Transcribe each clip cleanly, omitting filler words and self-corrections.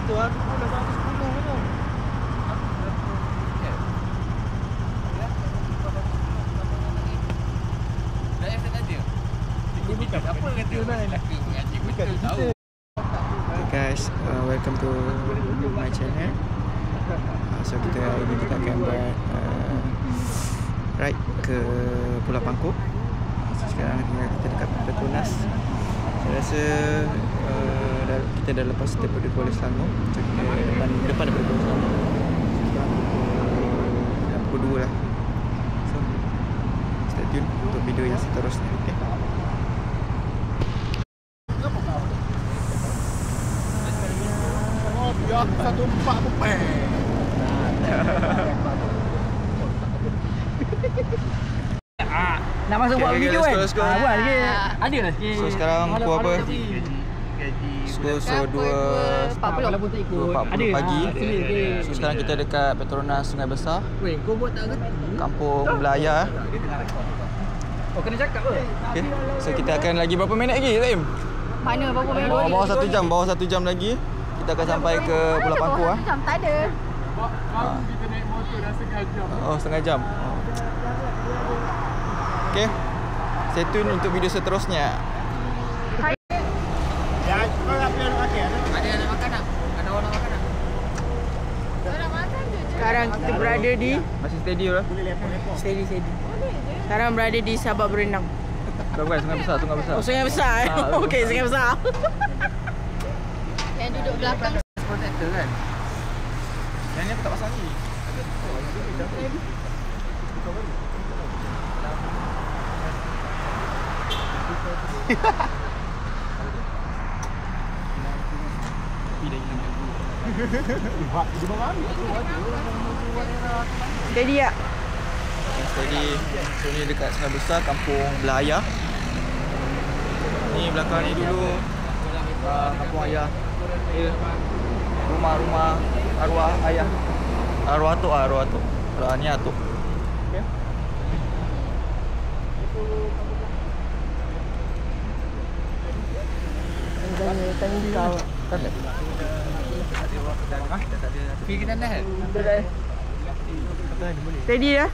tu aku pun dah sampai 10 tu. Apa kata lelaki mengaji betul tahu. Okay guys, welcome to my channel. So kita hari ini kita akan buat ride ke Pulau Pangkop. So, sekarang kita dekat Petronas. Saya rasa kita dah lepas daripada Kuala Selangor. So kita depan daripada Kuala Selangor. Dah pukul 2 lah. So stay tune untuk video yang seterusnya. Okay? Ya, 14 bukan. Nak masuk buat video kan? Let's go. Buat lagi. Ada lah sikit. So sekarang pukul apa? So 2.40 pagi. So sekarang kita dekat Petronas Sungai Besar. Weh, kau buat tak reti? Kampung Belaya. Oh, kena cakap ke? Okay. So kita akan lagi berapa minit lagi, Zaim? Mana berapa minit? Bawah 1 jam, bawah 1 jam lagi. Kita akan sampai ke Pulau Pangkop ah. Jam tak ada. Baru kita naik motor dah setengah jam. Oh, setengah jam. Okay. Stay tune untuk video seterusnya. Ya, kau apa yang nak makan? Ada yang nak makan tak? Ada orang nak makan tak? Sekarang kita berada di Masih steady lah. Steady. Sekarang berada di Sabak Berenang. Bukan Sungai Besar, Sungai Besar. Oh, Sungai Besar. Okey, Sungai Besar. Yang duduk belakang. Protector kan? Yang ni aku tak pasang ni. Steady tak? Steady. So ni dekat Sungai Besar, Kampung Belaya. Ni belakang ni dulu kampung ayah. Rumah-rumah arwah ayah. Arwah atuk. Ni atuk. Okay. Tanya kau. Pergi ke tanah kan? Steady dah?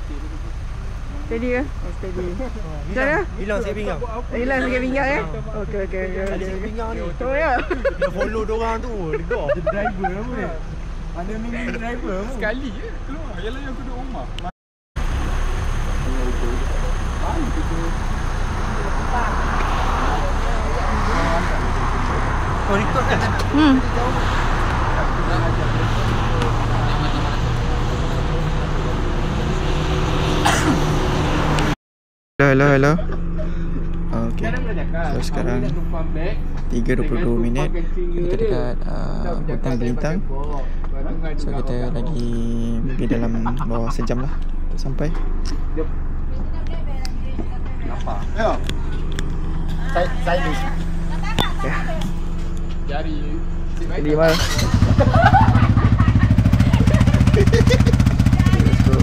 Steady ke? Oh, steady. Macam mana? Hilang sikit pinggang. Hilang sikit pinggang ya? Okey. Ada sikit pinggang ni. Oh ya? Kita follow diorang tu. Lega. Driver apa ni? Ada mini driver apa? Sekali je keluar. Yalah yang aku duduk rumah. Oh, record kan? Hello. Okay. So sekarang 3.22 minit. Kita dekat Hutan Belintang. So kita lagi lebih dalam bawah sejam lah untuk sampai. Apa? Ya. Saya ni. Ya. Jari. Jadi mal. Let's go.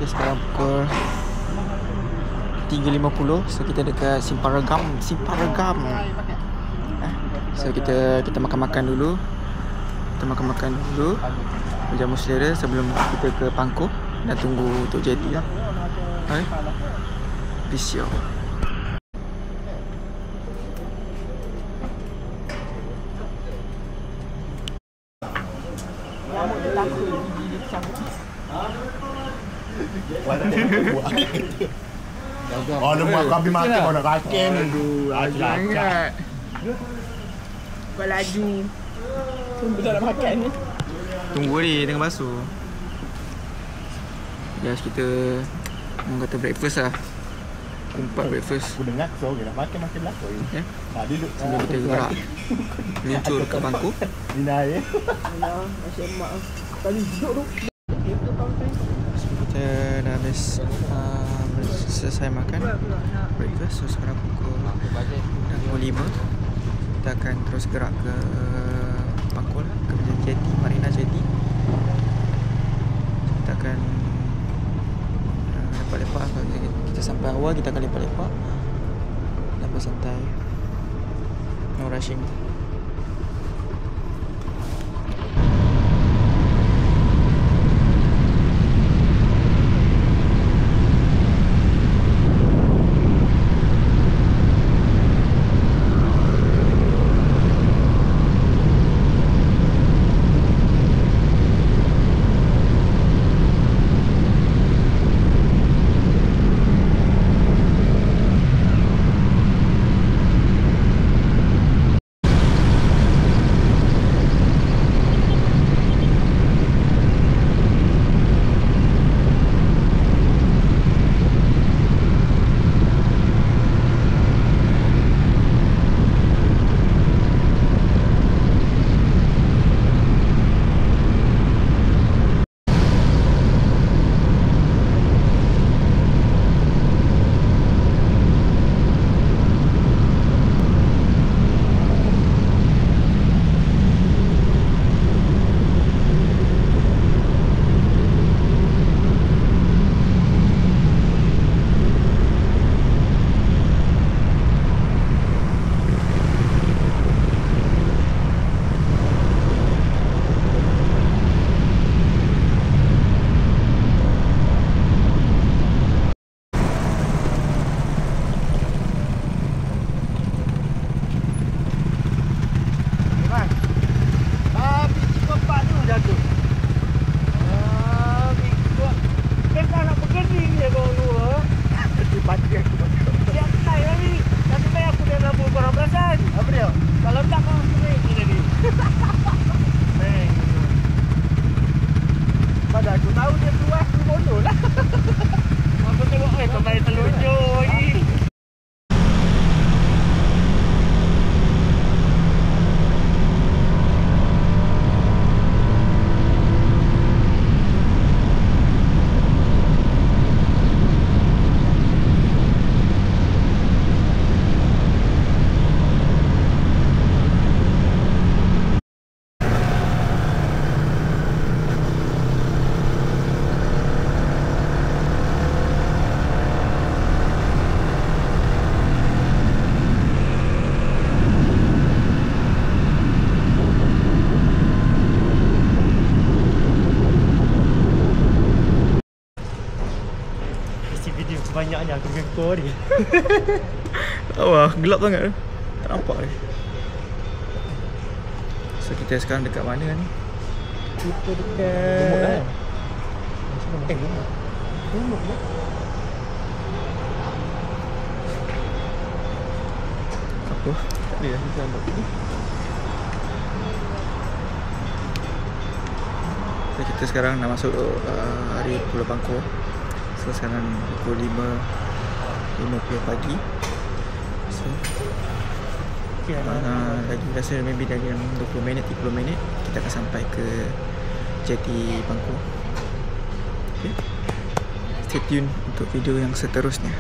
Sekarang pukul 3.50. So kita dekat Simparagam. So kita makan dulu. Kita makan dulu. Berjamu selera sebelum kita ke Pangkop dan tunggu untuk jeti lah. Hai. Peace out. Oh, lemak kau habis makan kau nak rakem. Sangat. Kau laju. Tunggu tak nak makan ni. Tunggu ni tengah basuh. Just kita orang kata breakfast lah. Kumpat breakfast. Aku dengar kau nak makan belakang. Ya. Tadi duduk Sebelum kita gerak meluncur ke Bangkok. Dina ya. Masya mak. Tadi duduk tu. Kita dah habis selesai makan breakfast. So sekarang pukul 5. kita akan terus gerak ke Pangkul, ke Jetty, Marina Jetty. Kita akan lepak-lepak. Kalau kita sampai awal, kita akan lepak-lepak dan bersantai. No rushing. Banyaknya aku gengkor dia. Wah, gelap sangat. Tak nampak ni. So kita sekarang dekat mana ni? Kita dekat Gemuk kan? Gemuk ke? Apa? Tak ada yang kita nampak ni. So, kita sekarang nak masuk hari Pulau Pangkor. So sekarang pukul 5.50 pagi. So lagi rasa maybe dalam 20 minit 30 minit kita akan sampai ke Jetty Pangkor. Okay. Stay tune untuk video yang seterusnya.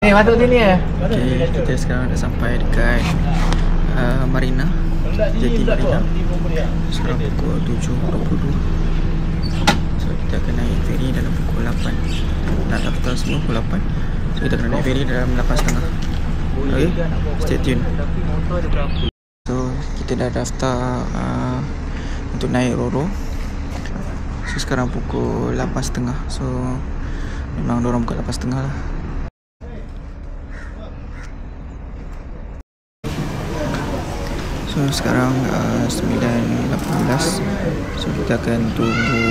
Masuk sini ya. Okay, kita sekarang dah sampai dekat Marina, Jeti Marina. Sekarang pukul 7.22. So kita akan naik ferry dalam pukul 8. Nak daftar semua pukul 8. So kita akan naik ferry dalam 8.30. Okay, stay tune. So kita dah daftar untuk naik Roro. So sekarang pukul 8.30. So memang dorang buka 8.30 lah. So sekarang 9.18. So kita akan tunggu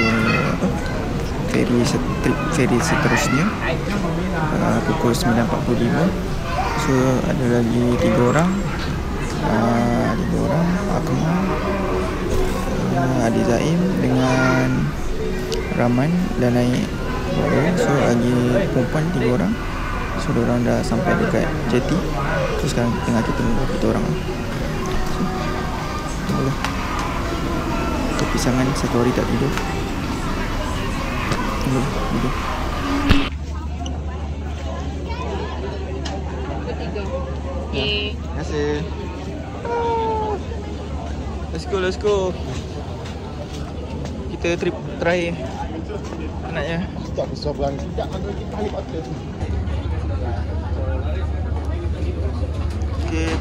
ferry seterusnya pukul 9.45. So ada lagi 3 orang. Akmal, Adi Zaim dengan Rahman dah naik baru. So lagi perempuan 3 orang. So diorang dah sampai dekat jeti. So sekarang tengah kita tunggu kita orang. Tunggulah. Kepisangan satu hari tak tidur. Tunggulah, tidur. Terima kasih. Let's go. Kita trip terakhir anaknya. Tak besar berang. Tidak ada kita balik hotel. Okay,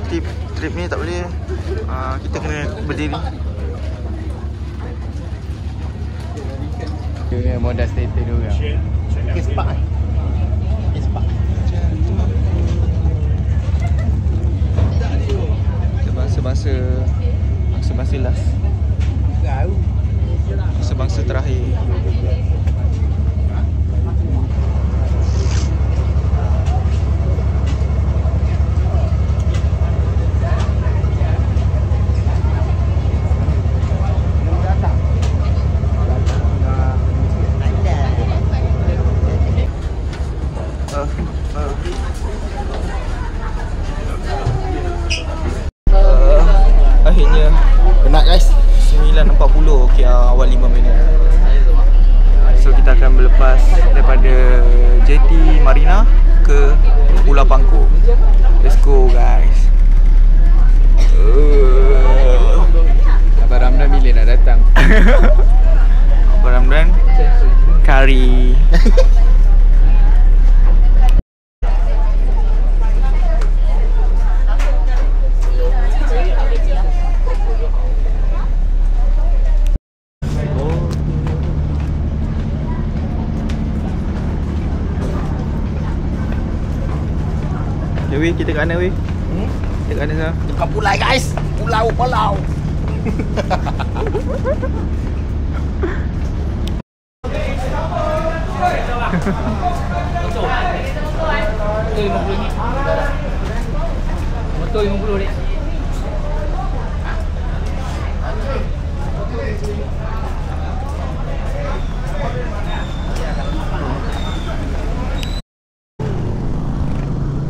trip ni tak boleh. Kita kena berdiri. Dia modal stay dulu kan. Kes pak. Bangsa last. Bangsa terakhir. Akhirnya Penat guys. 9.40. Okay, awal 5 minit. So kita akan berlepas daripada jeti Marina ke Pulau Pangkor. Let's go guys. Abang Ramdan bila nak datang? Abang Ramdan kari. Weh, kita kat mana weh? Kita kat mana sekarang? Dekat Pulai guys. Pulau. Motor 50 dek.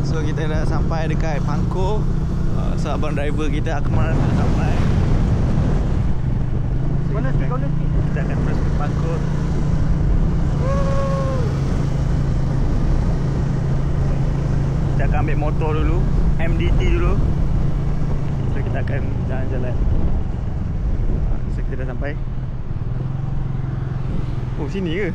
So kita dah sampai dekat Pangkor. So abang driver kita Akmal dah sampai. Mana sikit? Kita akan terus ke Pangkor. Kita akan ambil motor dulu, MDT dulu. So kita akan jalan-jalan. So kita dah sampai. Oh, sini ke?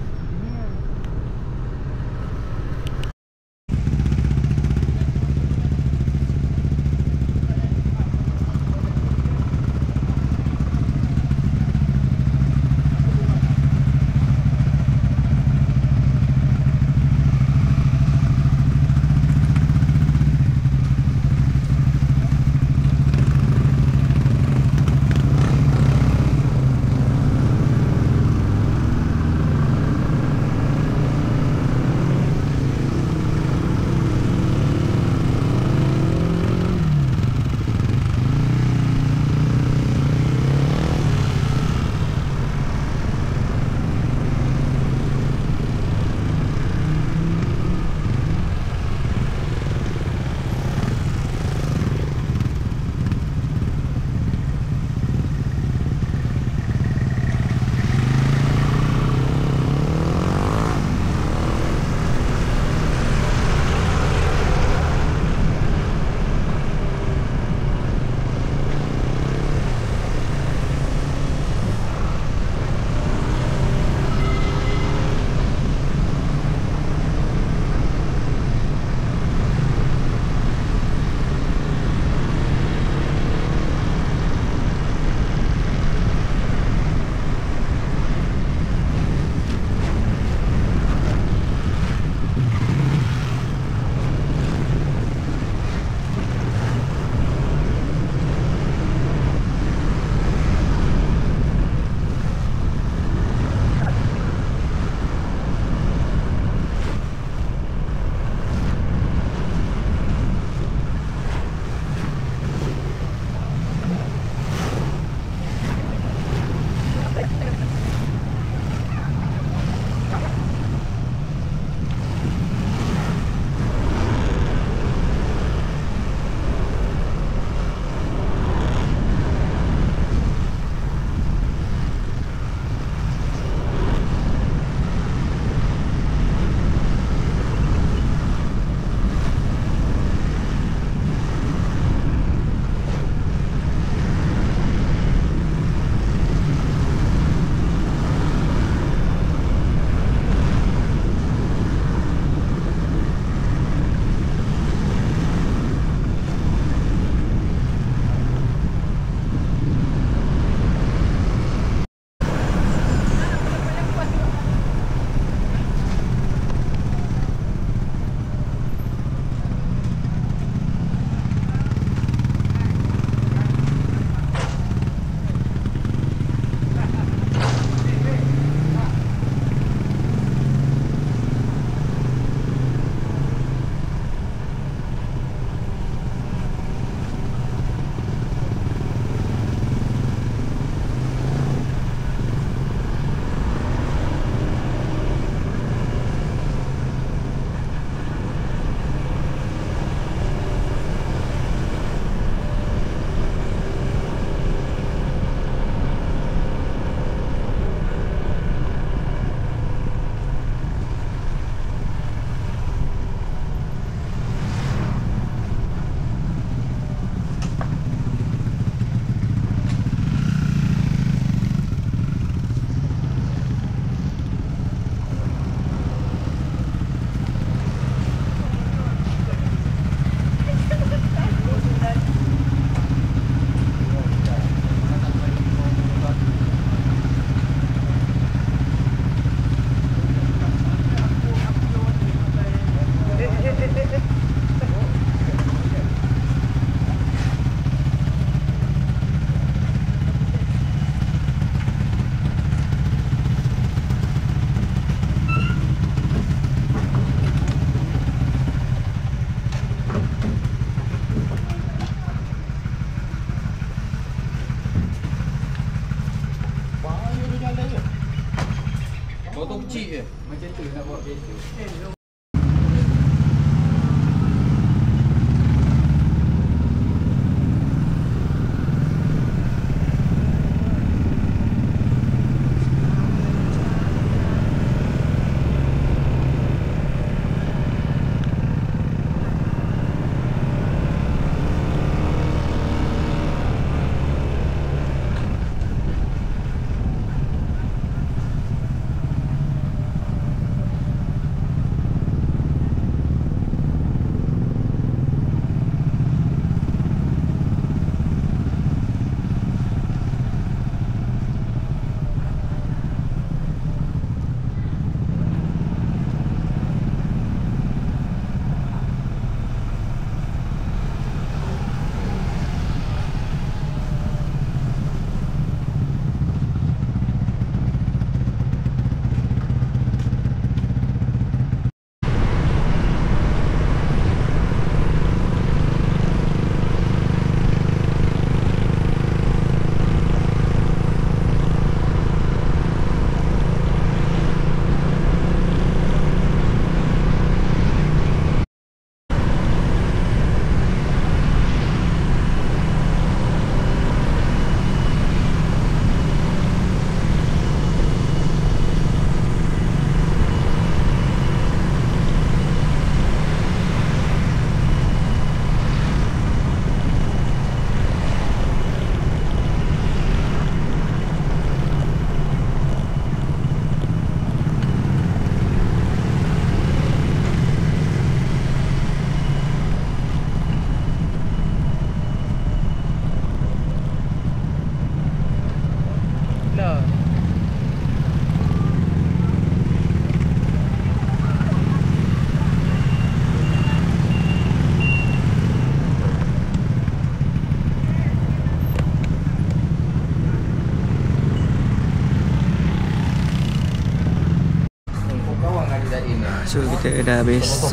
So kita dah habis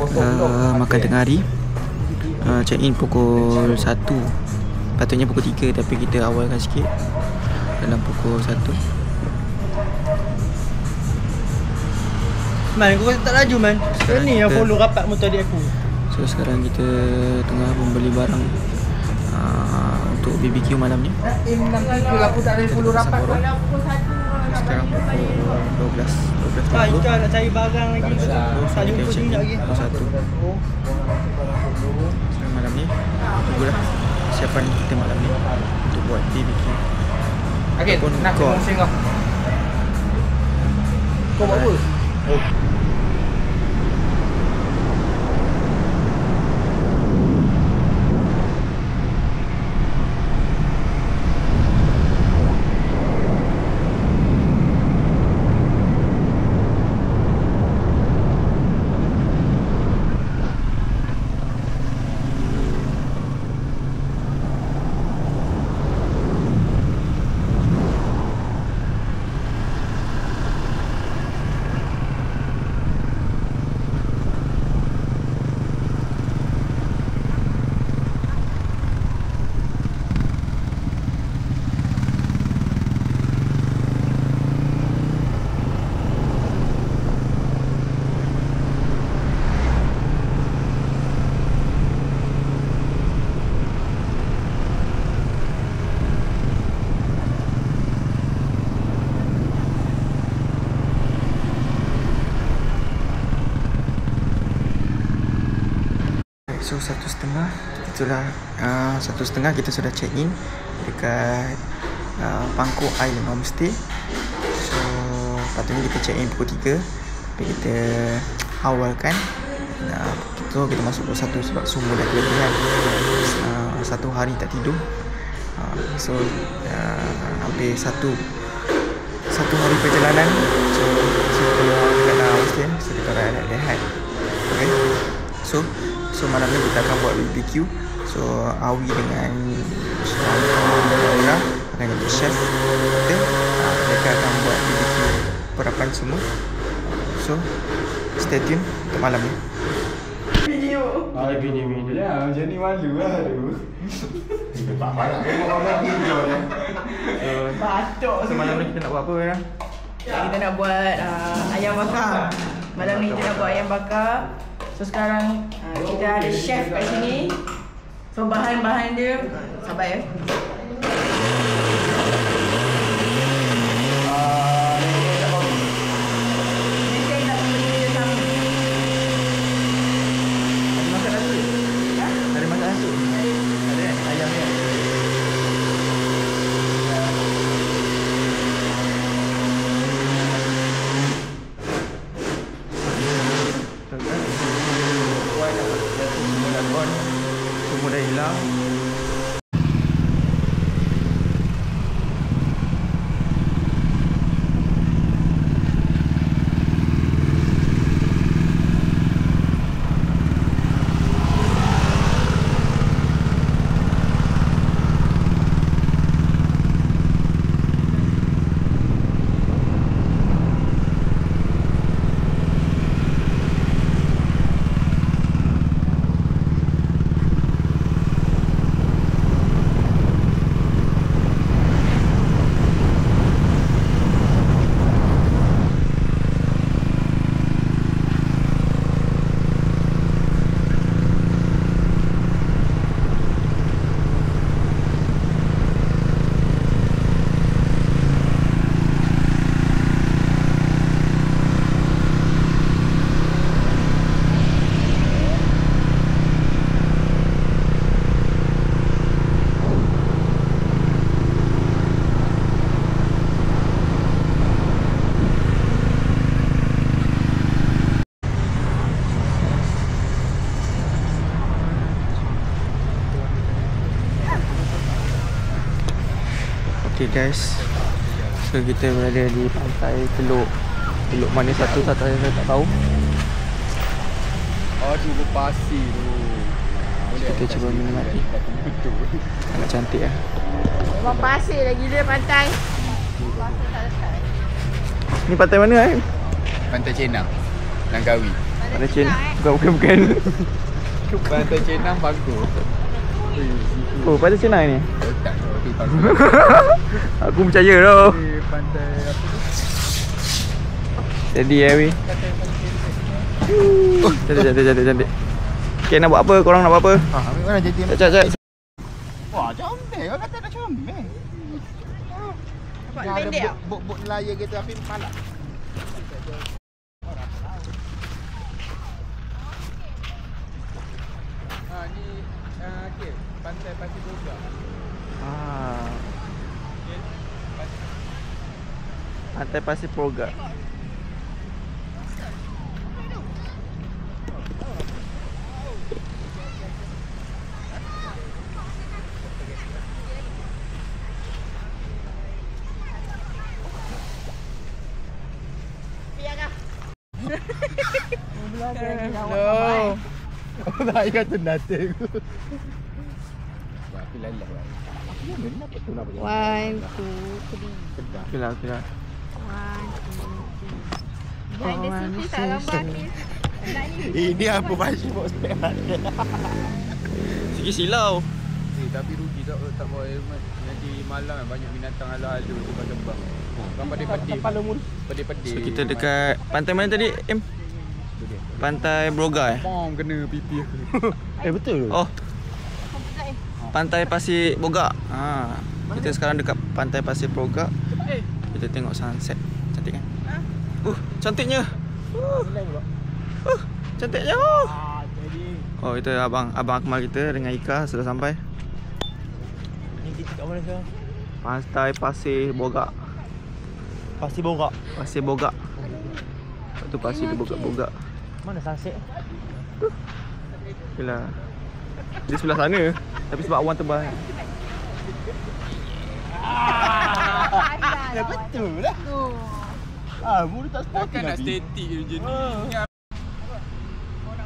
makan tengah hari. Check in pukul 1. Patutnya pukul 3 tapi kita awalkan sikit dalam pukul 1. Man, kau tak laju man. Sekarang ni yang follow rapat motor adik aku. So sekarang kita tengah membeli barang untuk BBQ malam ni. Aku tak boleh follow rapat. Sekarang pukul 12. Ah, Ika nak cari barang lagi. Tak jumpa sekejap lagi. Satu. Sekarang malam ni tunggulah siapan kita malam ni untuk buat BBQ. Okey, nak kongsi kau. Kau buat apa? So 1:30 itulah 1:30 kita sudah check in dekat Pangkok Island Homestay. So patutnya kita check in pukul 3 tapi kita awalkan. So kita masuk pukul 1 sebab semua dah kelebihan. Satu hari tak tidur. So hampir satu hari perjalanan. So kita dah homestay. So kita dah rehat. Okay. So malam ni kita akan buat BBQ. So Awi dengan Laura akan jadi chef kita. Mereka akan buat BBQ perapan semua. So stay tune untuk malam ni. Video. Video lah. Macam ni malu lah. Tak banyak orang video ni. Batuk. So malam ni kita nak buat apa ya? Kita nak buat ayam bakar. Malam ni kita nak buat ayam bakar. So sekarang kita ada chef kat sini. So bahan-bahan dia sabar ya. Ada masak nasi? Ada ayam ni. Semua dah hilang. Okay guys, so kita berada di pantai Teluk mana satu saya tak tahu. Aduh, berpasir tu. Kita cuba menikmati. Sangat cantik lah. Memang pasir lagi dia pantai. Ni pantai mana Pantai Cina, Langkawi. Pantai Cina. Bukan. Pantai Cina bagus. Oh, Pantai Cina ni. Tak tahu tu. Aku percaya tau. Pantai apa tu? Jadi Ewi. Oh, cantik. Okay, nak buat apa? Korang nak buat apa? Ambil mana jadi? Cak. Wah, comel. Kau kata dah comel. Yang ada bot layar gitu tapi malak. Ni okey, Pantai Pasir Boga. Pantai Pasir Boga. No. Tak kata nanti. Tapi lalah. One, two, three. Okay lah. One, two, three. Behind the scene, please. Tak gambar, please. Tak ni. Ini apa pasir buat spek ada. Sikit silau. Tapi rugi tak bawa helmet. Nanti malam banyak binatang hala-hala terbang. Orang pedih. So kita dekat pantai mana tadi, Em? Pantai Broga Bom kena pipi aku. Betul. Oh. Pantai Pasir Boga. Kita sekarang dekat Pantai Pasir Boga. Kita tengok sunset. Cantik kan? Cantiknya. Cantiknya. Oh, itu abang Akmal kita dengan Ika sudah sampai. Ni kita kat mana sekarang? Pantai Pasir Boga. Pasir Boga. Pasir Boga. Itu pasir di Boga. Mana sunset? Okeylah. Di sebelah sana. Tapi sebab awan tebal. Ya betul lah. Mulut tak sporting Takkan nak lagi. statik je ni. Orang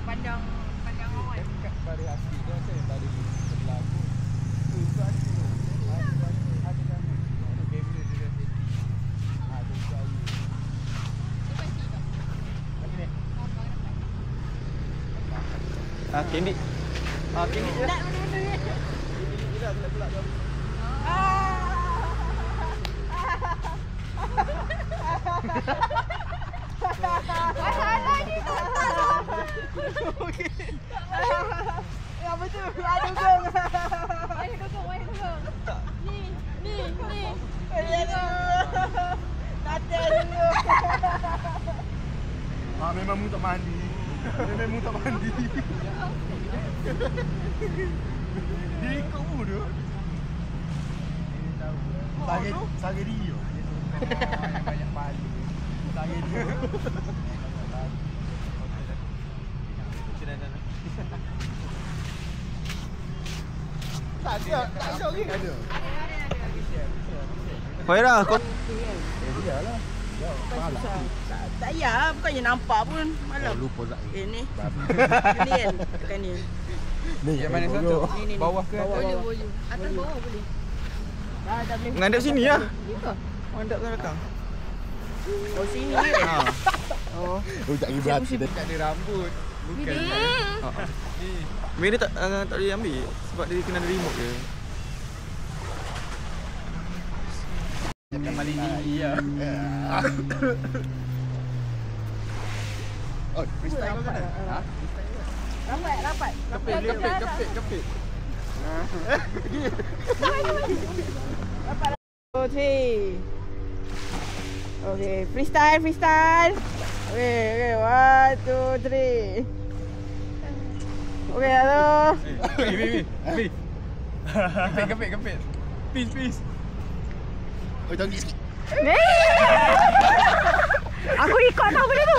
pandang awan. Dekat Bari Hati tu saya tadi sebelah aku. Tu ada tu. Ada kan. Ada kamera dia dah statik. Tu jauh. Candy. Candy je. Masalah ni tak tahu. Ya betul. Ada gong. Mana dukung? Ni. Nanti dulu. Memang mu tak mandi. Dia ikut mu tu. Sagi dia. Banyak balik. Sagi dia. Tak ada lagi. Ada. Faira, kau Iyalah. Tak payah, bukannya nampak pun. Malam. Lupa tak. Ni. Ni kan. Tekan ni. Yang mana satu? Ni. Bawah ke atas? Boleh. Atas bawah boleh. Dah boleh. menghadap sini lah. Ya. Menghadap ke belakang. Oh sini ni. Oh, tak ibarat. Tak ada rambut. Bukan. Mei dia tak boleh ambil sebab dia kena ada remote je. Yang paling tinggi lah. Oh, freestyle kau kan? Rapat. Kepit. Oh, three. Okay, freestyle. Okay, 1, 2, 3. Okay, halo. Weh. Kepit. Peace. Oh, jangan sikit. Aku ikut tau benda tu.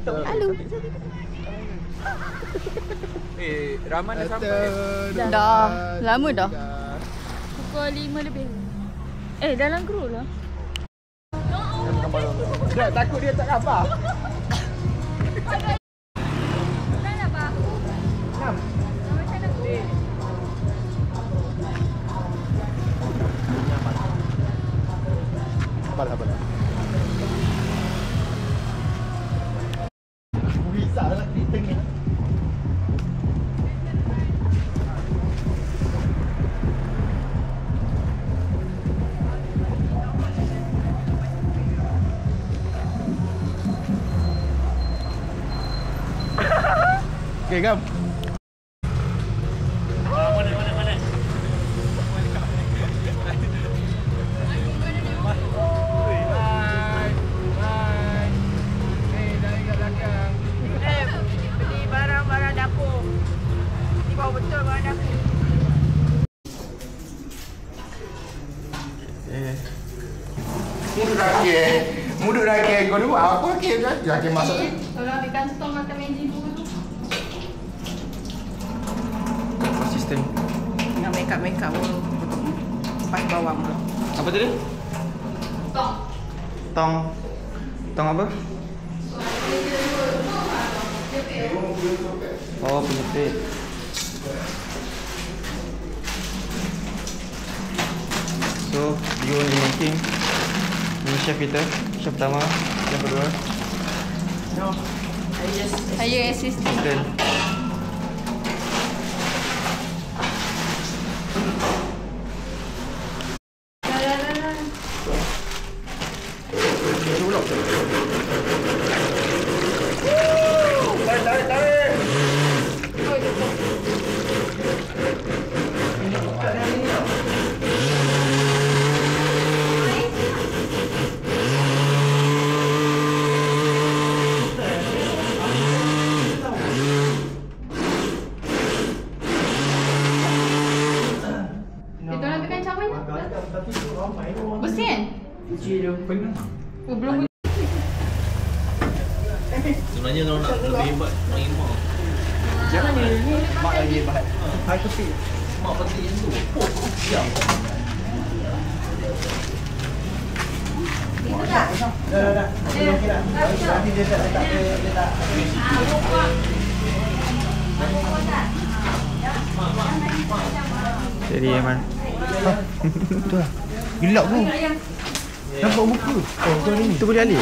Halo. Rahman dah sampai. Dah. Lama dah. Pukul 5 lebih. Dalam group lah. Tak, takut dia tak apa. Sabar. Okay, Gam. Beli barang-barang dapur. Ni bawa betul barang dapur. Muduk rakyat kau dulu. Apa rakyat masuk ni? Kalau ambilkan stok makan magic dulu. Konsisten. Nak make up pun pas bawang pun. Apa tadi? Stok. Tong apa? Oh, penyepit. So, you only making. Ini chef kita. Chef pertama, chef kedua. No. Saya assistant. Dan Kita nak ambilkan cawan ni. Bersih kan? Oh, belum. Sebenarnya kalau nak lebih hebat, mak Imam. jangan ni mak lagi hebat. Aku sih. Mak petik yang tu. Siap. Dah. Okey dah. Nanti dia tak. Jadi Aiman. Betul lah. Gelap tu. Nampak muka. Oh, betul ni. Itu boleh alih?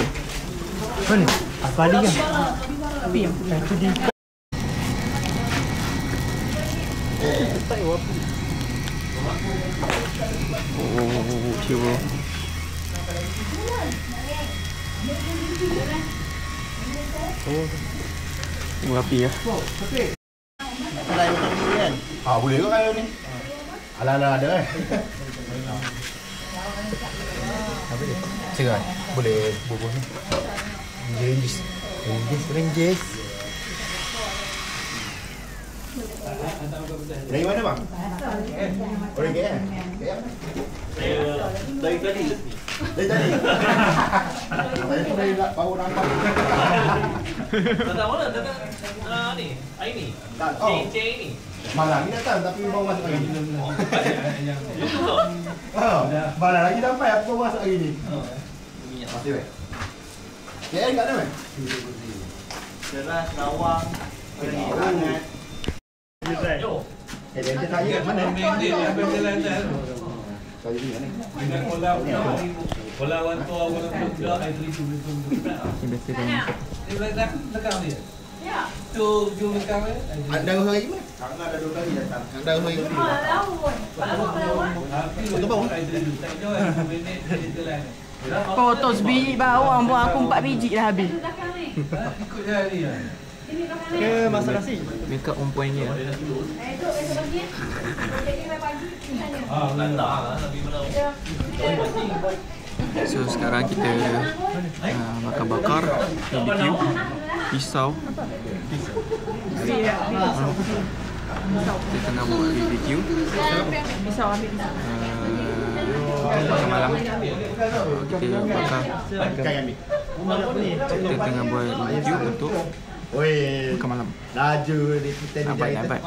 Mana? Apa alih kan? Tapi yang Itu dia. Oh, cium. Oh, api ya. Boleh ke kayu ni? Ala-ala ada Apa dia? Cerai. Boleh bubuh ni. Ringgis. Dari mana bang? Orang KL? Dari tadi. Dari tadi? Saya pun dari baru nampak. Datang mana? Datang ni. Air ni. Tak tahu. Ceng ni. Malam ni datang tapi baru masuk lagi. Itu tu. Malam lagi sampai aku baru masuk lagi ni. Minyak. Masih weh. KL kat mana weh? Keras, Lawang. Sangat. Yo. Dia saya kat mana? Saya ni ni. Bola wanto awak nak buka air tu. Ini biasa kan. Dia belakang dia. Ya. Tu belakang dia. Ada orang lagi mana? Kakak ada 2 kali datang. Ada orang lagi. Potong sebiji bawang pun aku 4 biji dah habis. Ikut jadi ya. Ke masak nasi? Make up on point dia. Lantar tapi mana. So sekarang kita bakar-bakar BBQ, pisau. Kita tengah buat BBQ. Pisau ambil. Makan malam. Kita bakar. Kan ambil. Kita tengah buat BBQ untuk Oi, makan malam. laju ni kita ni jadi. Nampak.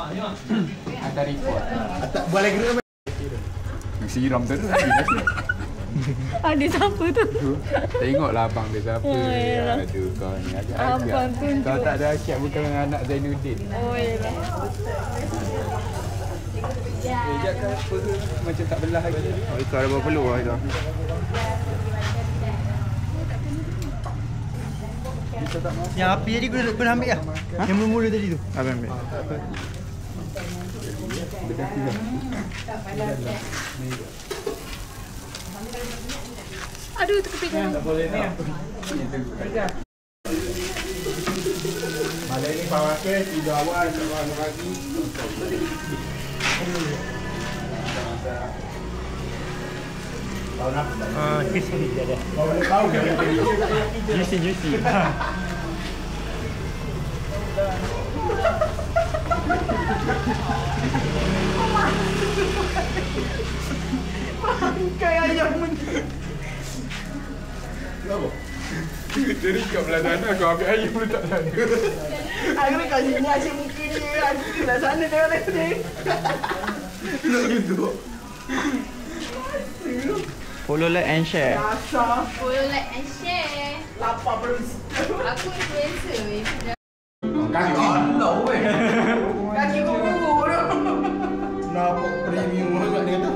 Ada report. Tak boleh gerak. Siram terus. Ada siapa tu? Tengoklah abang dia siapa. Oh, yalah. Aduh kau ni agak Abang tunjuk. Kau tak ada asyik bukan anak Zainuddin. Oh, yalah. Sekejap kan apa tu macam tak belah lagi. Oh, itu ada berapa peluh lah itu. Yang api tadi kena ambil lah. Yang mula-mula tadi tu. Abang ambil. Aduh, terkepit. Malam ni pakai tidur awal sampai pagi. Tahu nak? Crispy dia ada. Kau boleh tahu ke? Juicy. Kayak ayam ni. Kenapa? Jadi kat belah sana kau ambil ayam letak sana. Aku ni kat sini asyik mungkin dia. Aku kat sana tengok tadi. Tidak gitu. Follow, like and share. Rasa Follow, like and share. lapar perut. Aku influencer weh. Kaki Allah weh. Kaki kuku tu. Nampak premium sangat dia kata.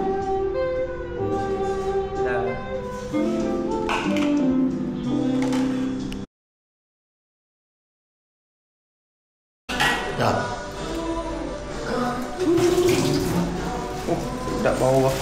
Dah. Tak bau lah.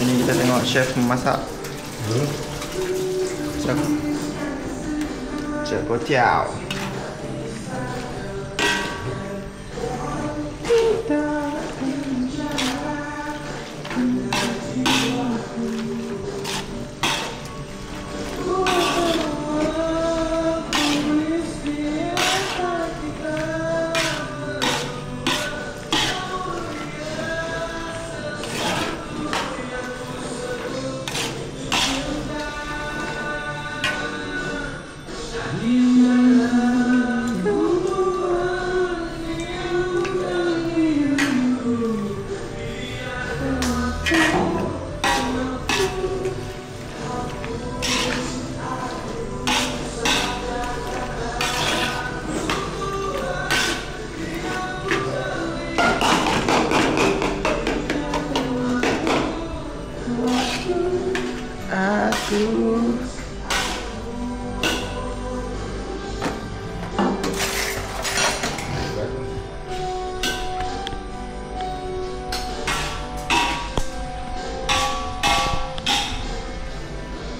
Ini kita tengok chef memasak. Chef Kotiao.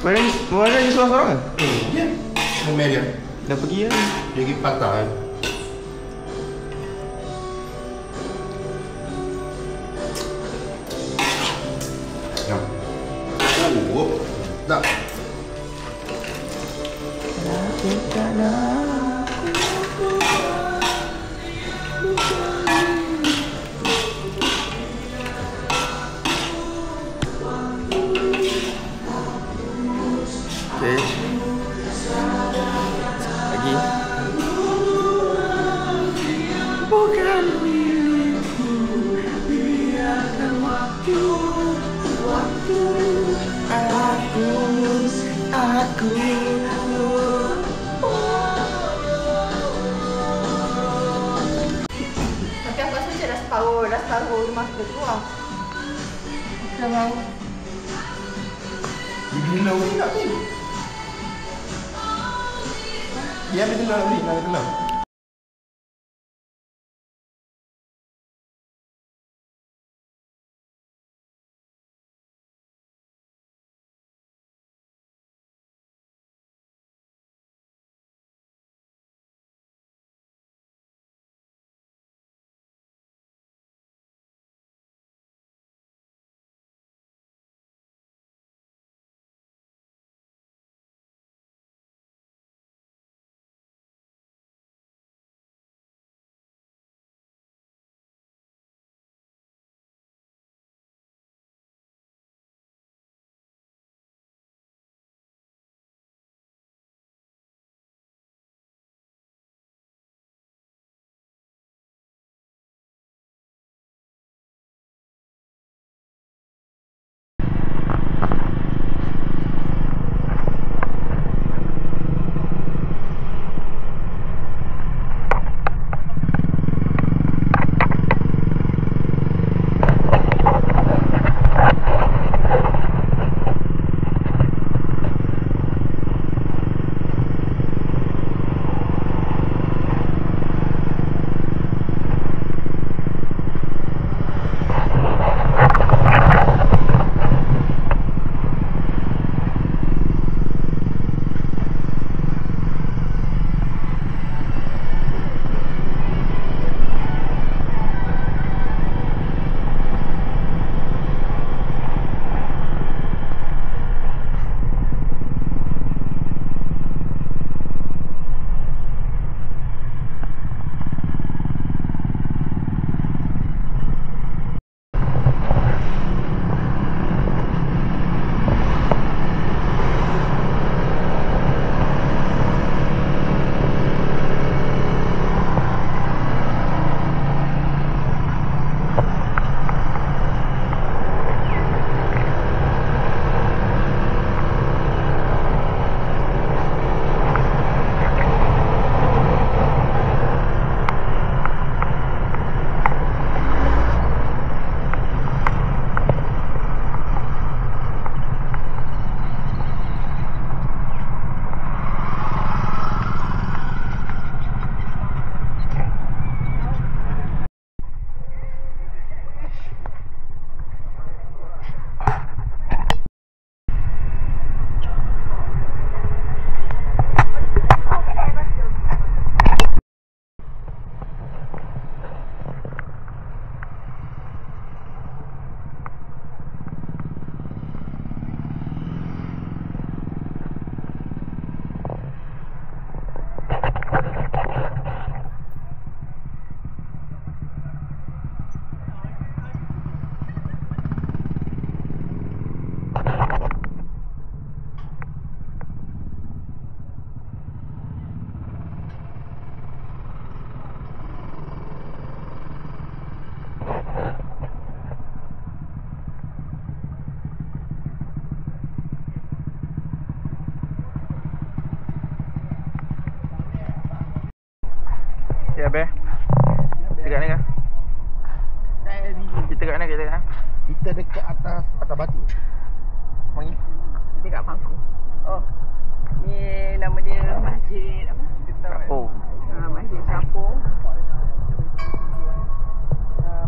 Mana ni seorang-seorang ke? Ya. Meriam. Dah pergi kan? Dia pergi patah kan. Jom. Oh, tak. Okay. Lagi. Bukan milikku, biarkan waktu aku. Tapi aku rasa macam dah separuh rumah kita keluar. Macam bau. Bila pun tak pergi. Dia ambil telur nak beli, nak ambil telur. Kita kat mana kita? Kita dekat atas batu. Panggil. Kita kat Pangku. Oh. Ni nama dia masjid apa? Oh. Masjid Capung.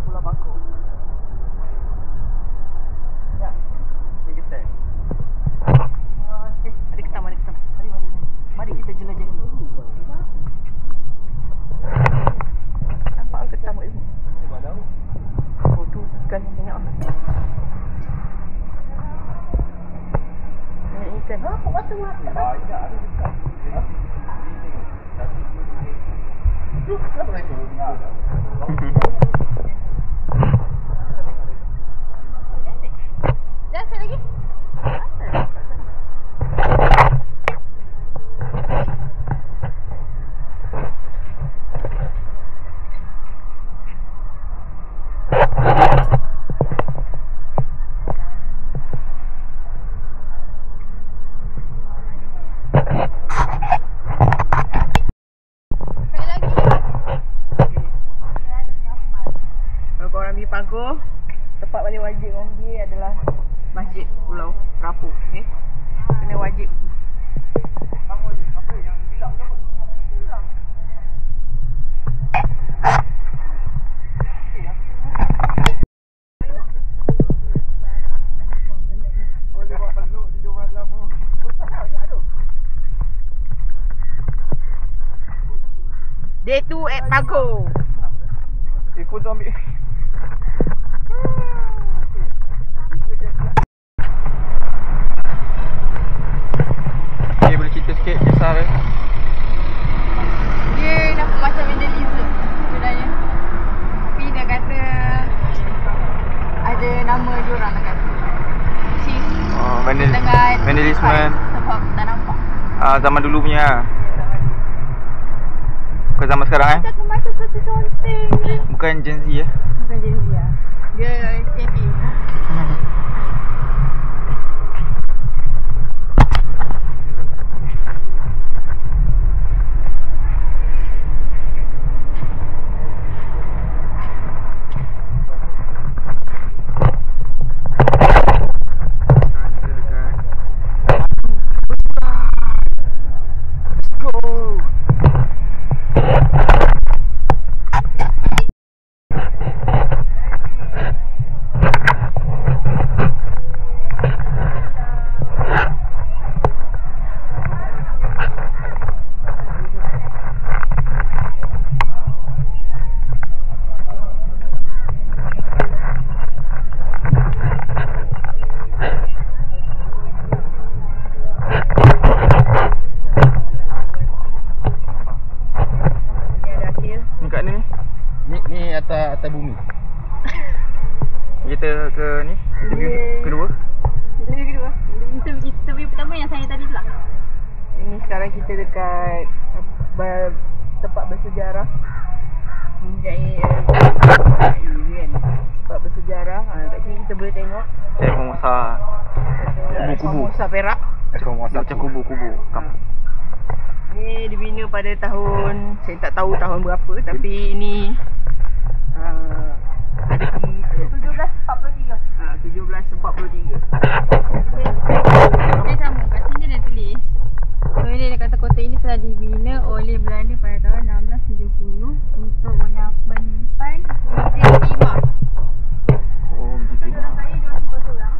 Pulau Pangku. Ya. Ni kita. Ada ketam. Mari kita jelajah dulu. Nampak ketam kat sini? Oh tu ikan yang banyak. Banyak ikan. Apa kata mak? Banyak ada dekat. Kenapa naik tu? Dah set lagi? Kalau korang pergi Pangku, tempat paling wajib korang pergi adalah Masjid Pulau Rapu. Okay? Kena wajib pergi. Apa yang bilang tu apa? Boleh buat peluk tidur malam tu. Day 2 at Pangku. Ikut tu ambil. Okay, boleh cerita sikit kisah dia? Dia nampak macam vandalism sebenarnya. Tapi dia kata ada nama diorang nak kata. Which is dengan vandalism. sebab tak nampak. Zaman dulu punya. Bukan zaman sekarang Macam macam satu conteng. Bukan Gen Z Bukan Gen Z lah. Dia STP. Ni atas bumi. Kita ke ni interview kedua. Interview kedua. Interview pertama yang saya tadi tu lah. Ini sekarang kita dekat tempat bersejarah. Mempunyai kan. Tempat bersejarah. Kat sini kita boleh tengok Cek penguasa kubu-kubu. Penguasa Perak. Macam kubu-kubu kampung. Ni dibina pada tahun, saya tak tahu tahun berapa, tapi ini ada 1743. 1743. Dia sama kat sini dia tulis. So ini dia kata kota ini telah dibina oleh Belanda pada tahun 1670 untuk menyimpan Bukit Timah. Oh, begitu. Orang kaya dia simpan seorang.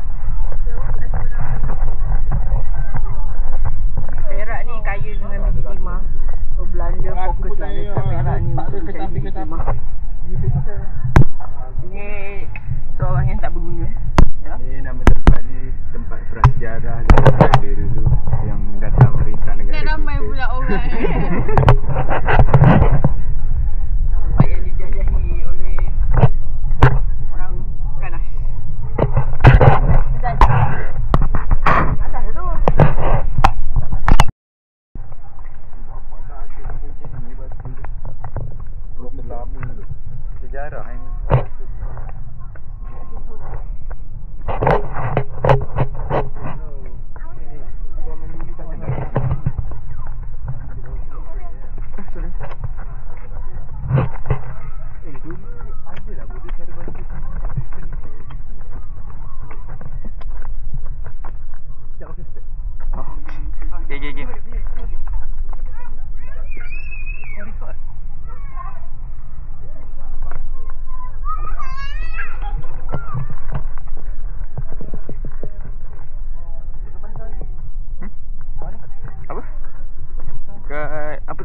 Perak ni kaya dengan biji timah. So Belanda fokus lah dekat Perak ni untuk mencari biji timah.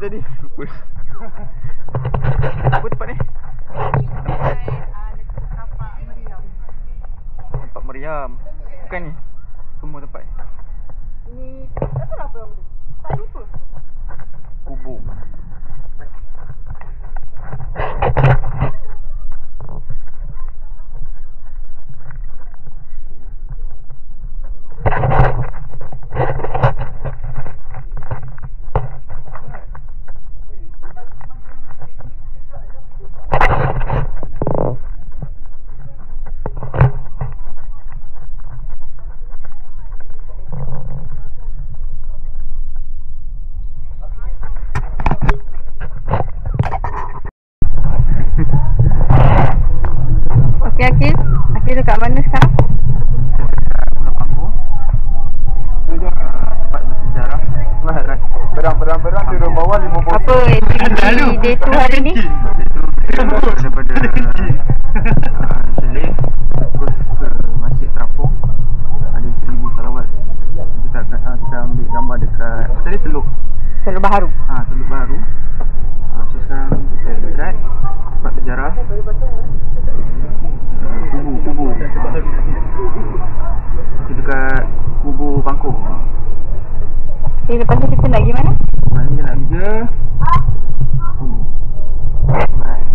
tadi? Lupa. Apa tempat ni? Tempat meriam. Bukan ni? Semua tempat. Ni tak tahu apa nama dia. Tak lupa. Kubur. Okey Akil. Akil dekat mana sekarang? Pulau Pangku. Tempat bersejarah. Berang di rumah bawah 50. Apa aktiviti day tu hari ni? Itu daripada Chalet terus ke Masjid Terapung. Ada 1000 salawat. Kita ambil gambar dekat tadi Teluk Baharu. Teluk Baharu. So sekarang kita dekat tempat sejarah. Kubu. Kita dekat Kubur Bangkok. Okay, lepas tu kita nak pergi mana? Mana kita nak pergi ke? Bye.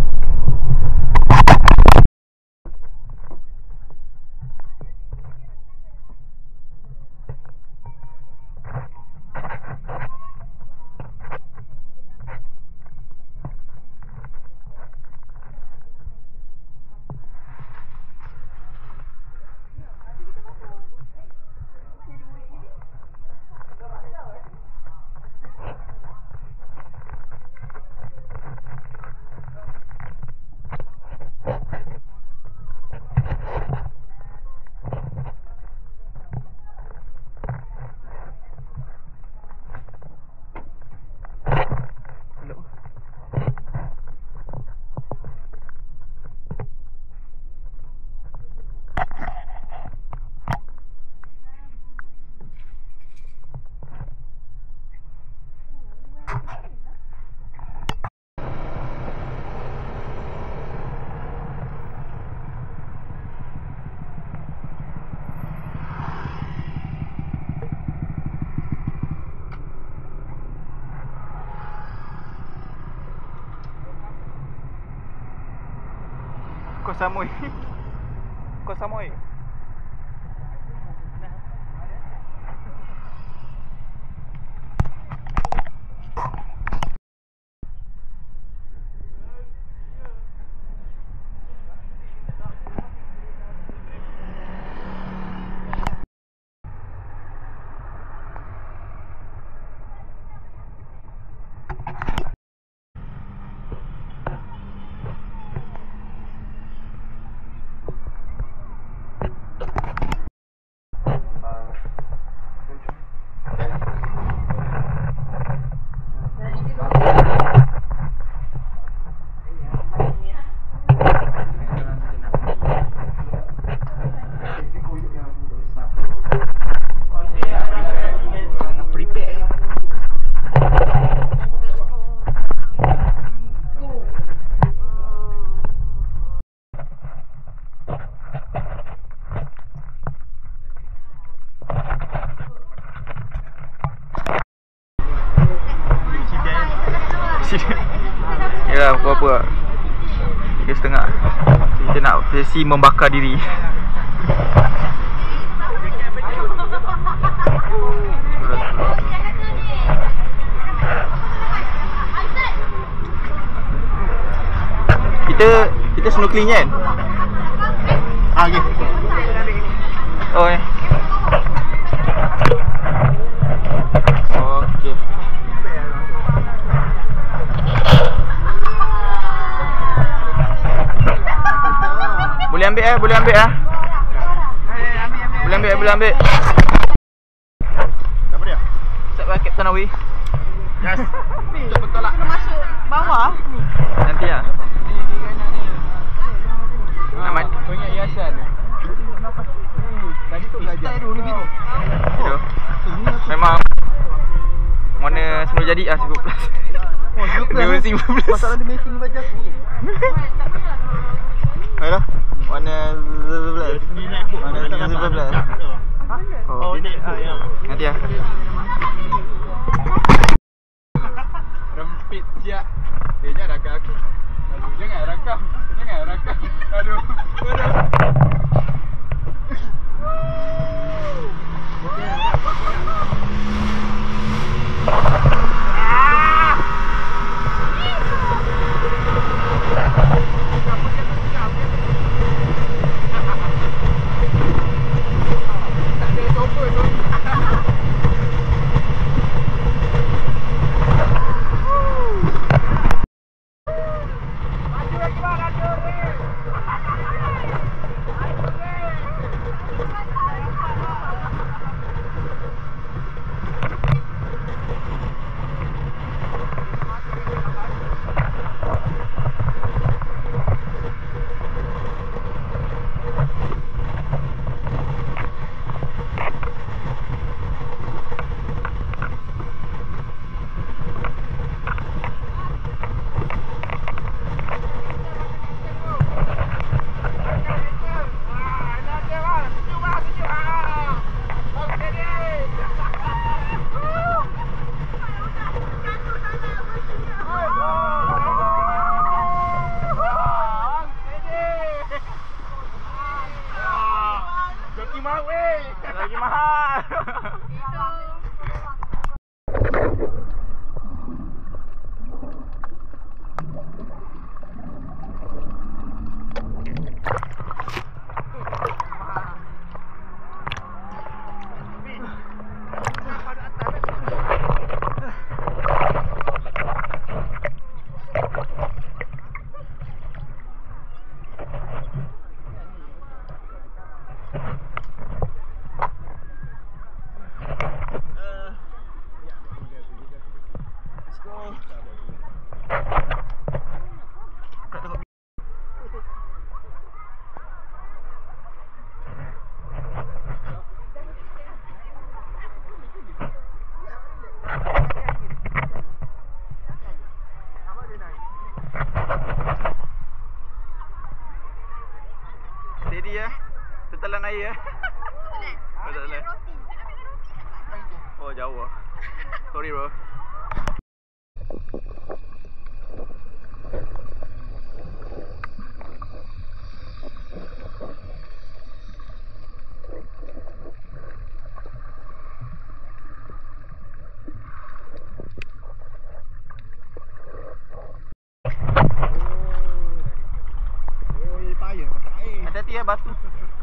Koh Samui. Yalah, berapa? 3.5. Kita nak sesi membakar diri. Kita snorkeling kan? Okey. Oh ni. Okey. Boleh ambil boleh ambil Boleh ambil. Apa dia? Siap Captain Awi. Yes. Betul lah. Masuk bawah ni. Nanti lah. Nama Banyak hiasan. Tadi tu belajar. Memang mana semua jadi 10 plus. tak nanti matching baju aku. Ayolah. Warna 11. Warna 11. Oh, ini ya. Nanti ya. Rempit siap. Jangan rakam aku. Aduh, jangan rakam. Jangan rakam. Aduh. Lagi mahal. Steady ya. Tetelan air ya. Oh, tak boleh. Oh, jauh ah. Sorry bro. Hati-hati ya batu.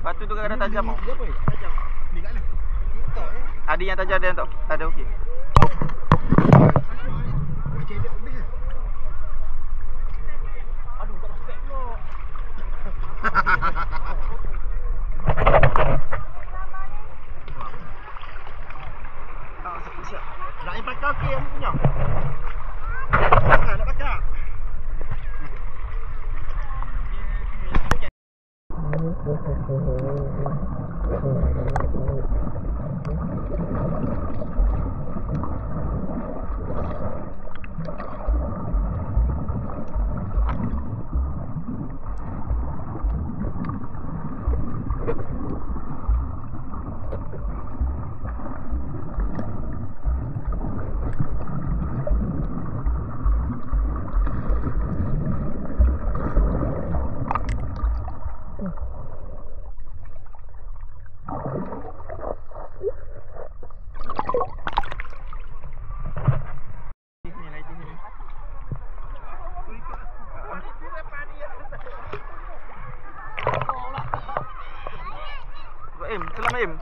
Batu tu kadang-kadang tajam tau. Tajam. Ni kat mana? Ada yang tajam, ada yang tak. Ada okey. Macam ada habis lah. Aduh, tak respect pula. Nak yang pakai okey yang punya. Nak pakai.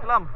Selam.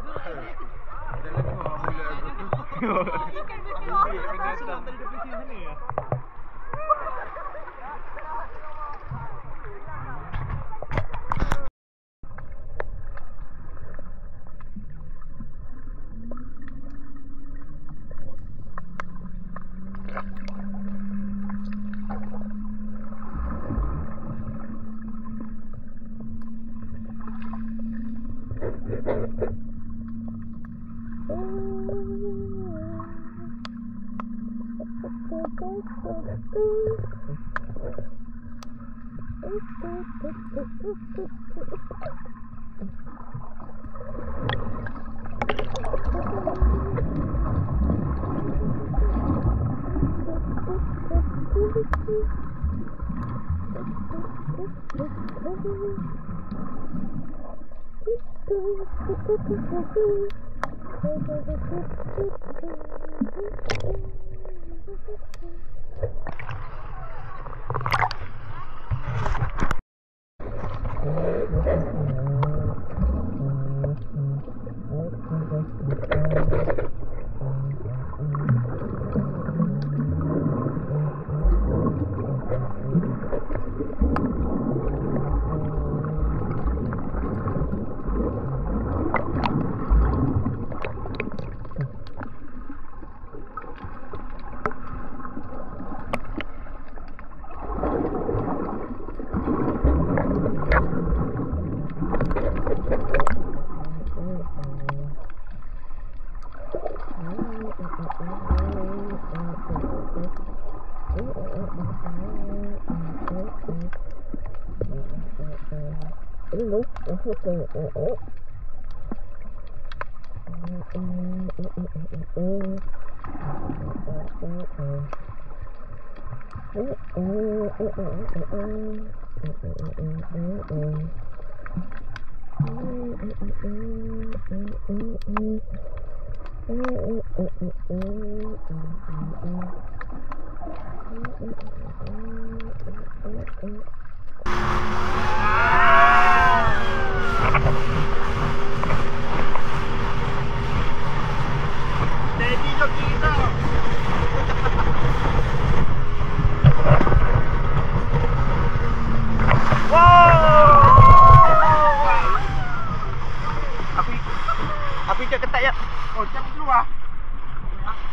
Api kat ketat ya. Oh, jangan keluar.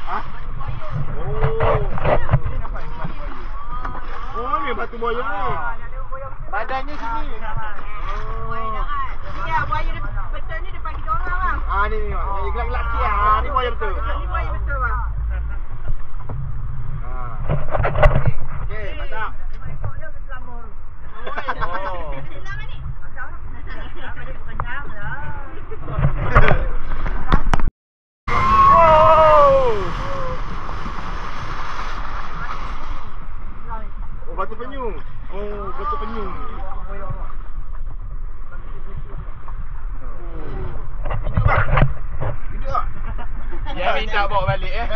Ha? Oh. Ini nampak batu buaya. Oh, ni batu buaya ni. Badannya sini. Ya, buaya betul ni dia bagi dia orang bang. Ah, ni bang. Yang gelap-gelap sikit ah. Ni buaya betul. Ni buaya betul bang. Ah. Okey, mantap. Oh. Oh, batu penyu. Oh, batu penyu. Hidup bang. Hidup tak? Ya, minta bawa balik eh.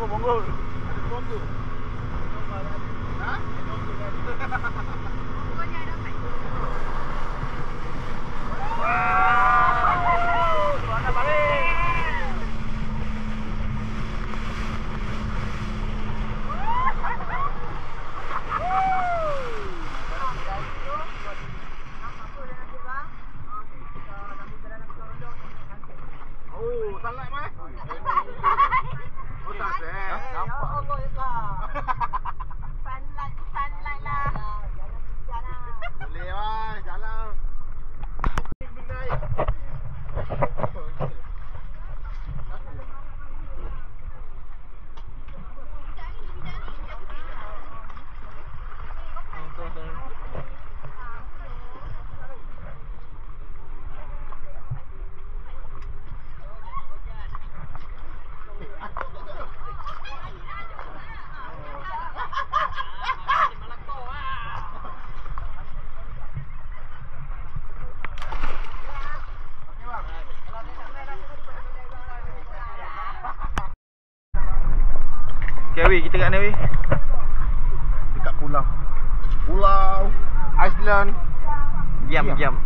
Bonggol. Ada bonggol. Ha? Bonggolnya ada apa? Wow! Tuan dah balik. Oh, salat mai. Sunlight lah. Boleh lah, jalan. Okay, Wi, kita kat mana, Wi? pulau. Pulau Iceland. Diam. Diam.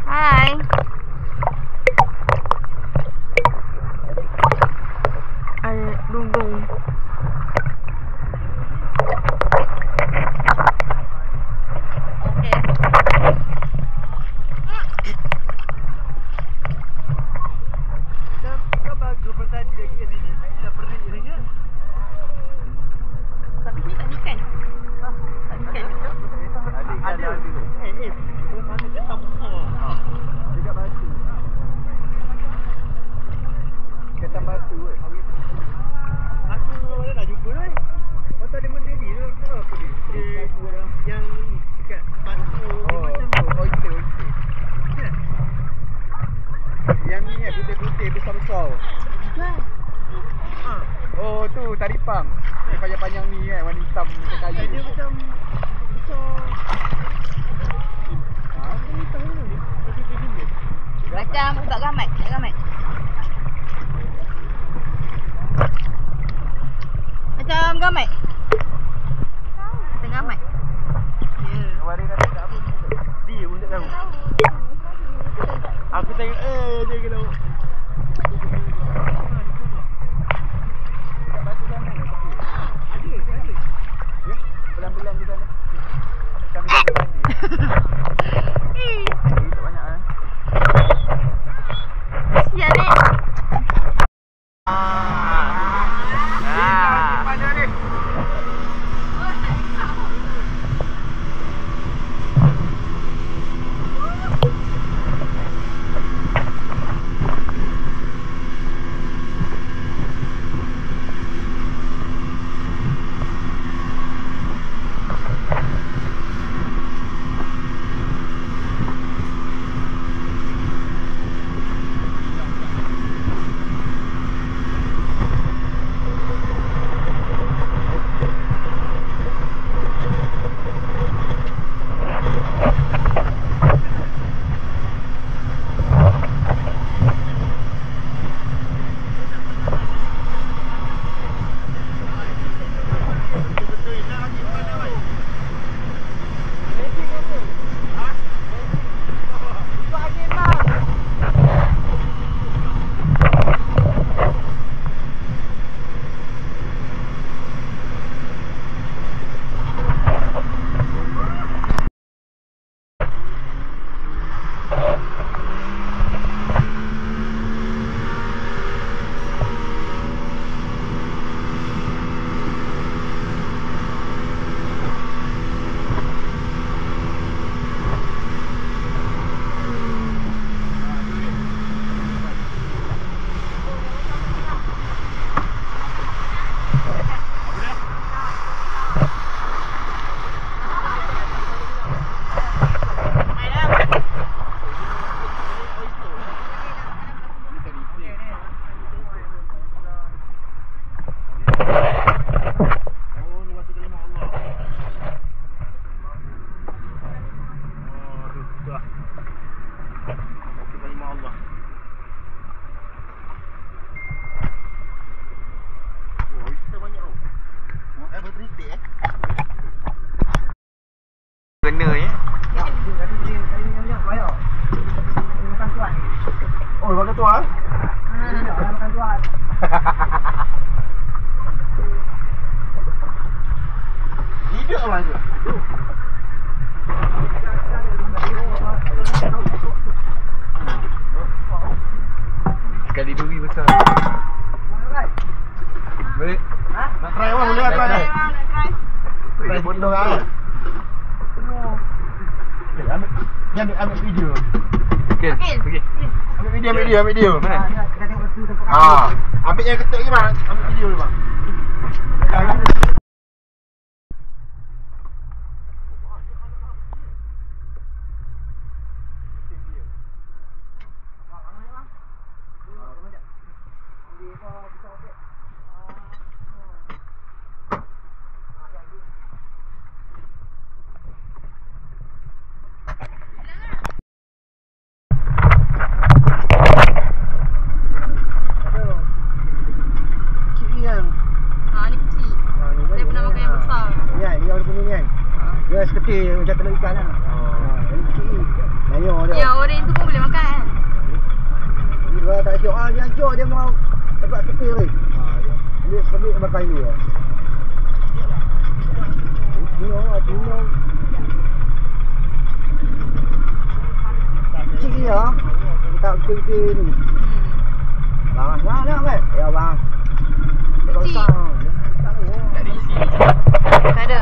Hai. Ada dugong. Kau bagus tadi lagi kat sini. Dah pergi ringa. Tapi ni tak ada ikan. Tak ada ikan. Ada. Mana ketam besar. Dekat batu. Ketam batu kot. Aku mana nak jumpa ni? Pasal dia berdiri tu. Apa dia? Dia yang dekat batu. Macam oyster. Yang ni putih-putih besar-besar. Oh tu taripang. Yang panjang-panjang ni kan, warna hitam macam kayu. Dia macam besar. Ni tahu ni. Macam ubat gamat. Macam gamat. Macam gamat. Ya. Warna dah tak apa. Dia pun tak tahu. Aku tengok dia ke laut. Belang-belang di sana. Kami dah mandi. Tak banyak kan. Kesian ni. Mana ni? Kena ya. Oh, makan tuan. Makan tuan. Hidup orang tu. Sekali duri besar. Boleh? Nak try orang boleh nak try. Nak try. Try botol ah. Dia ambil video. Okey. Okey. Ambil video. Mana? Kita tengok betul tempat. Ambil yang ketuk ni bang. Ambil video dulu bang. Ni kecil. Saya pernah makan yang besar. Ya, dia orang punya ni kan. Dia seperti macam telur ikan lah. Yang kecil. Nanya dia. Yang oren tu pun boleh makan kan? Dia tak syok. Dia syok dia mau dapat kepil ni. Dia sebut makan dulu. Tino. Kecil dia. Dia tak kecil ni. Bang, kan? Ya bang. Kecil. Tak ada isi. Tak ada.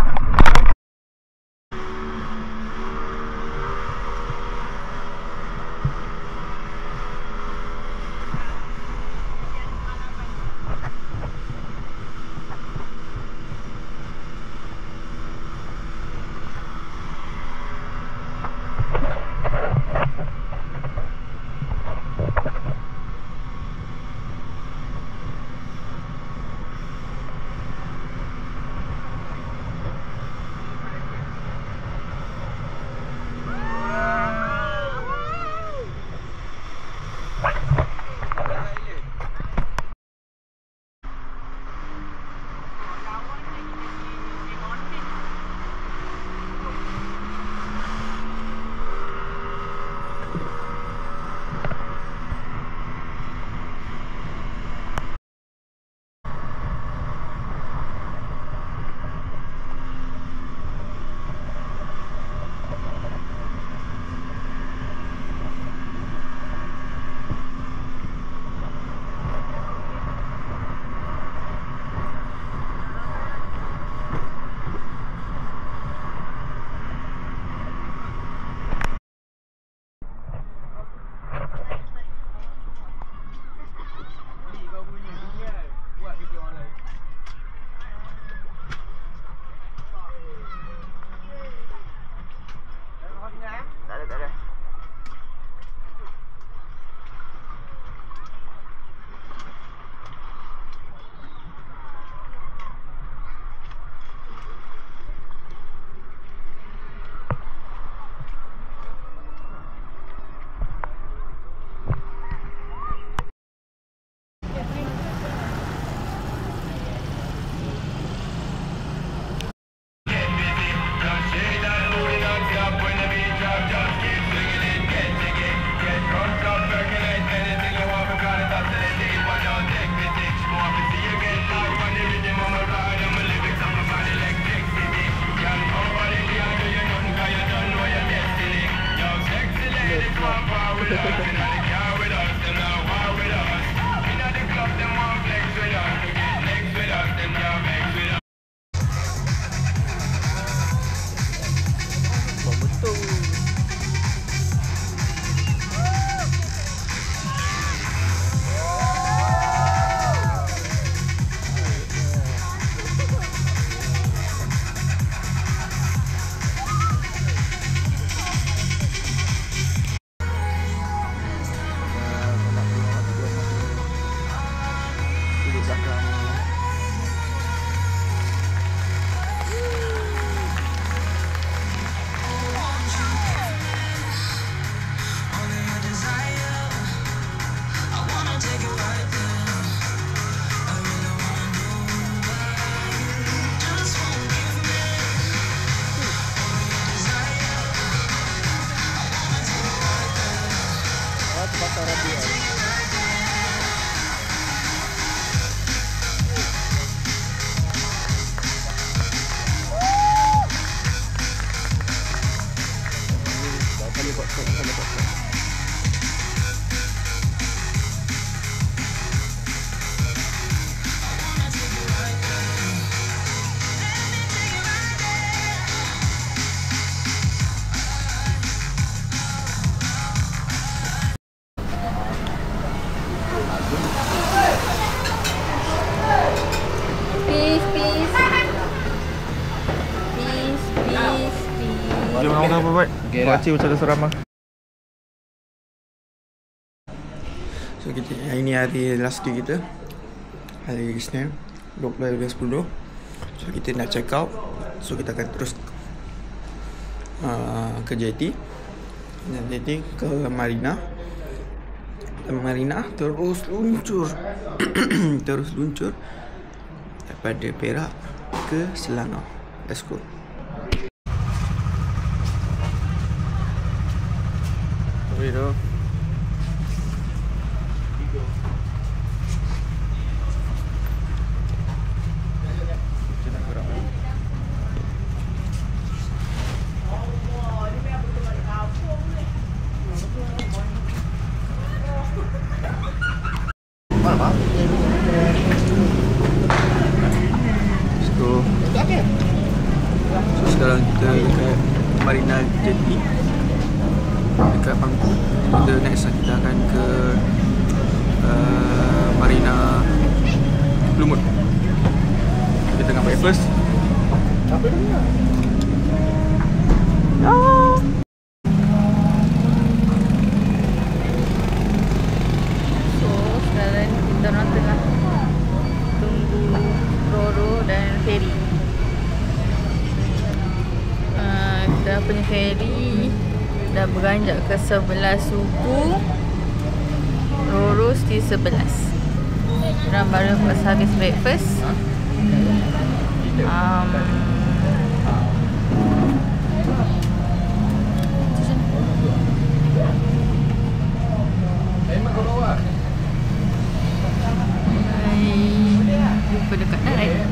Orang buat cik macam seram lah. So kita hari ni hari last day kita, hari Isnin 20/10. So kita nak check out. So kita akan terus ke JT, dan JT ke Marina. Marina terus luncur terus luncur daripada Perak ke Selangor. Let's go. Sorry tu. So sekarang kita dekat Marina Jetty, dekat Pangkut. Kita next kita akan ke Marina Lumut. Kita tengah breakfast. So sekarang kita orang tengah tunggu Roro dan Ferry. Kita punya ferry dah beranjak ke 11 suku. Roro di 11. Orang baru lepas habis breakfast. Jumpa dekat naik.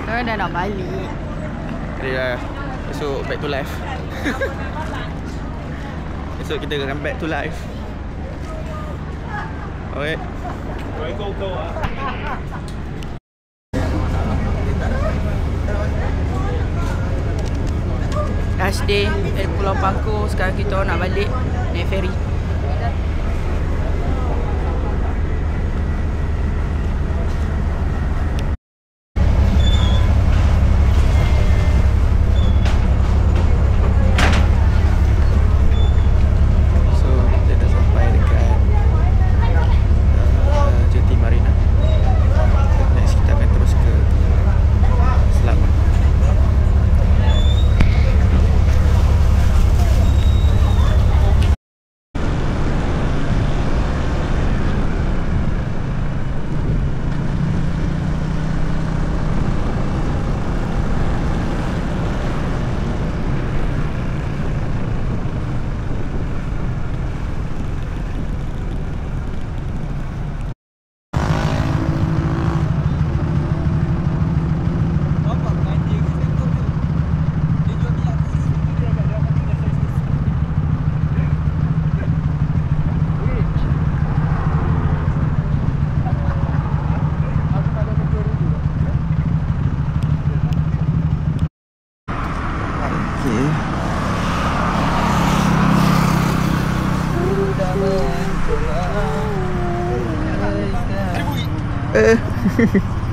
Sekarang dah nak balik. Jadi dah esok back to life. Esok kita akan back to life. Okay. Last day dari Pulau Pangkor. Sekarang kita nak balik naik ferry. Okay.